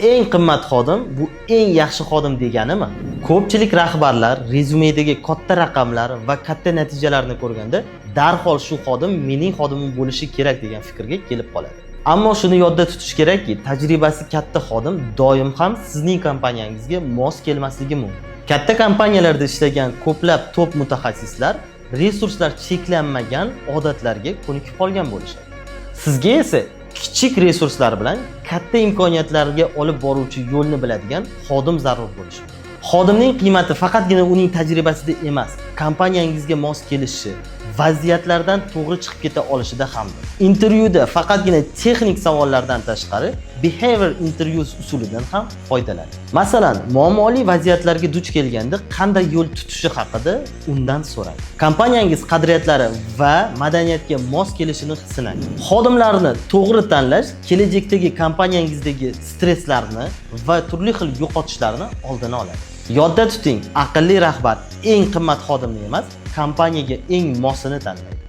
eng qimmat xodim bu eng yaxshi xodim deganimi? Ko'pchilik rahbarlar rezumedagi katta raqamlar va katta natijalarni ko'rganda darhol shu xodim mening xodimim bo'lishi kerak degan fikrga kelib qoladi. Ammo shuni yodda tutish kerakki, tajribasi katta xodim doim ham sizning kompaniyangizga mos kelmasligi mumkin. Katta kompaniyalarda ishlagan ko'plab top mutaxassislar resurslar cheklanmagan odatlarga ko'nikib qolgan bo'lishadi. Sizga esa kichik resurslar bilan katta imkoniyatlarga olib boruvchi yo'lni biladigan xodim zarur bo'lishi. Xodimning qiymati faqatgina uning tajribasida emas, kompaniyangizga mos kelishi, vaziyatlardan to'g'ri chiqib keta olishida hamdir. Intervyuda faqatgina texnik savollardan tashqari behavior interview usulidan ham foydalaning. Masalan, muammoli vaziyatlarga duch kelganda qanday yo'l tutishi haqida undan so'rang. Kompaniyangiz qadriyatlari va madaniyatga mos kelishini sinang. Xodimlarni to'g'ri tanlash kelajakdagi kompaniyangizdagi stresslarni va turli xil yo'qotishlarni oldini oladi. Yodda tuting, aqlli rahbar eng qimmat xodimni emas, kompaniyaga eng mosini tanlaydi.